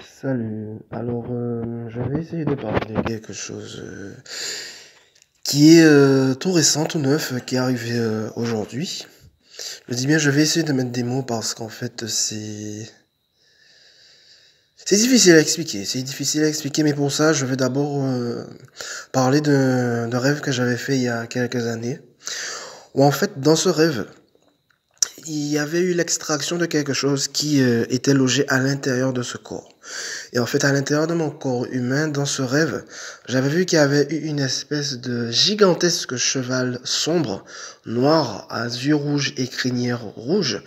Salut. Alors, je vais essayer de parler de quelque chose qui est tout récent, tout neuf, qui est arrivé aujourd'hui. Je dis bien, je vais essayer de mettre des mots parce qu'en fait, c'est difficile à expliquer. C'est difficile à expliquer, mais pour ça, je vais d'abord parler d'un rêve que j'avais fait il y a quelques années. Où en fait, dans ce rêve, il y avait eu l'extraction de quelque chose qui était logé à l'intérieur de ce corps. Et en fait, à l'intérieur de mon corps humain, dans ce rêve, j'avais vu qu'il y avait eu une espèce de gigantesque cheval sombre, noir, à yeux rouges et crinière rouge,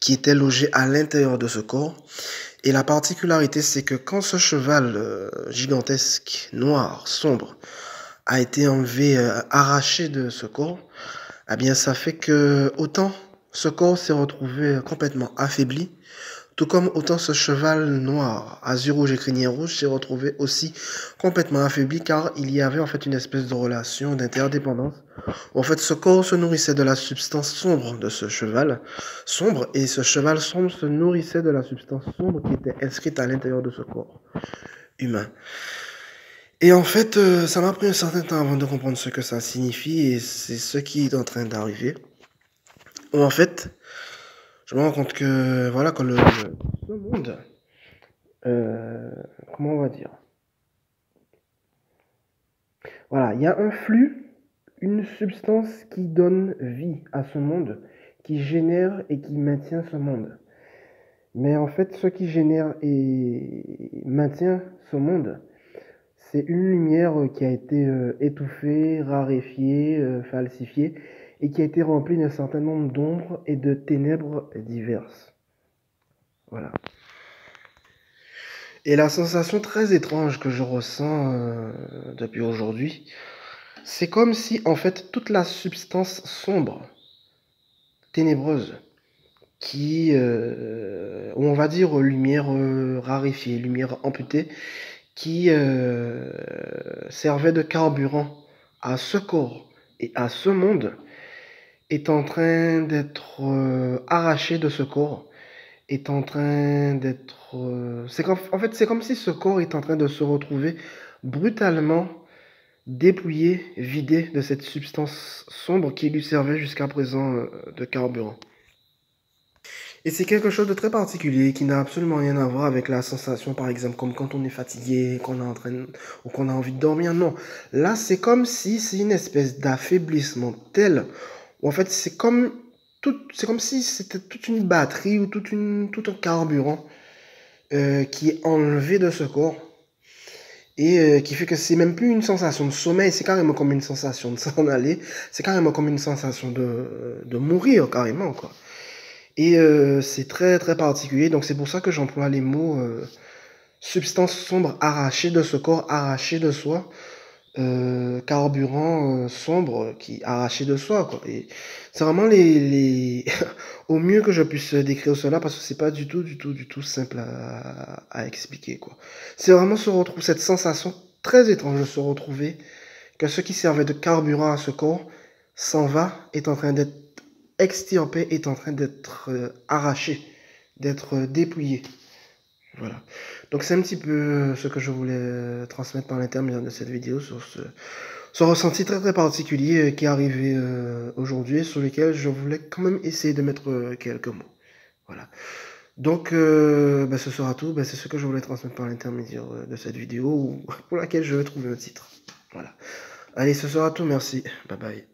qui était logé à l'intérieur de ce corps. Et la particularité, c'est que quand ce cheval gigantesque, noir, sombre, a été enlevé, arraché de ce corps, eh bien, ça fait que autant ce corps s'est retrouvé complètement affaibli, tout comme autant ce cheval noir, azur rouge et crinière rouge, s'est retrouvé aussi complètement affaibli car il y avait en fait une espèce de relation d'interdépendance. En fait, ce corps se nourrissait de la substance sombre de ce cheval sombre et ce cheval sombre se nourrissait de la substance sombre qui était inscrite à l'intérieur de ce corps humain. Et en fait, ça m'a pris un certain temps avant de comprendre ce que ça signifie et c'est ce qui est en train d'arriver. En fait, je me rends compte que voilà que ce monde, euh, comment on va dire, voilà, il y a un flux, une substance qui donne vie à ce monde, qui génère et qui maintient ce monde. Mais en fait, ce qui génère et maintient ce monde, c'est une lumière qui a été étouffée, raréfiée, falsifiée, et qui a été remplie d'un certain nombre d'ombres et de ténèbres diverses. Voilà. Et la sensation très étrange que je ressens depuis aujourd'hui, c'est comme si en fait toute la substance sombre, ténébreuse, qui, on va dire lumière raréfiée, lumière amputée, qui servait de carburant à ce corps et à ce monde, est en train d'être arraché de ce corps, est en train d'être... en fait, c'est comme si ce corps est en train de se retrouver brutalement dépouillé, vidé de cette substance sombre qui lui servait jusqu'à présent de carburant. Et c'est quelque chose de très particulier qui n'a absolument rien à voir avec la sensation, par exemple, comme quand on est fatigué, qu'on est en train, ou qu'on a envie de dormir. Non. Là, c'est comme si c'est une espèce d'affaiblissement tel, où en fait, c'est comme si c'était toute une batterie ou tout un carburant qui est enlevé de ce corps et qui fait que c'est même plus une sensation de sommeil, c'est carrément comme une sensation de s'en aller, c'est carrément comme une sensation de mourir carrément, quoi. Et c'est très très particulier, donc c'est pour ça que j'emploie les mots substance sombre arrachée de ce corps, arrachée de soi, carburant sombre qui arraché de soi, quoi. Et c'est vraiment au mieux que je puisse décrire cela parce que c'est pas du tout simple à expliquer, quoi. C'est vraiment cette sensation très étrange de se retrouver que ce qui servait de carburant à ce corps s'en va, est en train d'être extirpé, est en train d'être arraché, d'être dépouillé. Voilà. Donc c'est un petit peu ce que je voulais transmettre par l'intermédiaire de cette vidéo sur ce ressenti très très particulier qui est arrivé aujourd'hui, sur lequel je voulais quand même essayer de mettre quelques mots. Voilà. Donc bah, ce sera tout. Bah, c'est ce que je voulais transmettre par l'intermédiaire de cette vidéo pour laquelle je vais trouver un titre. Voilà. Allez, ce sera tout. Merci. Bye bye.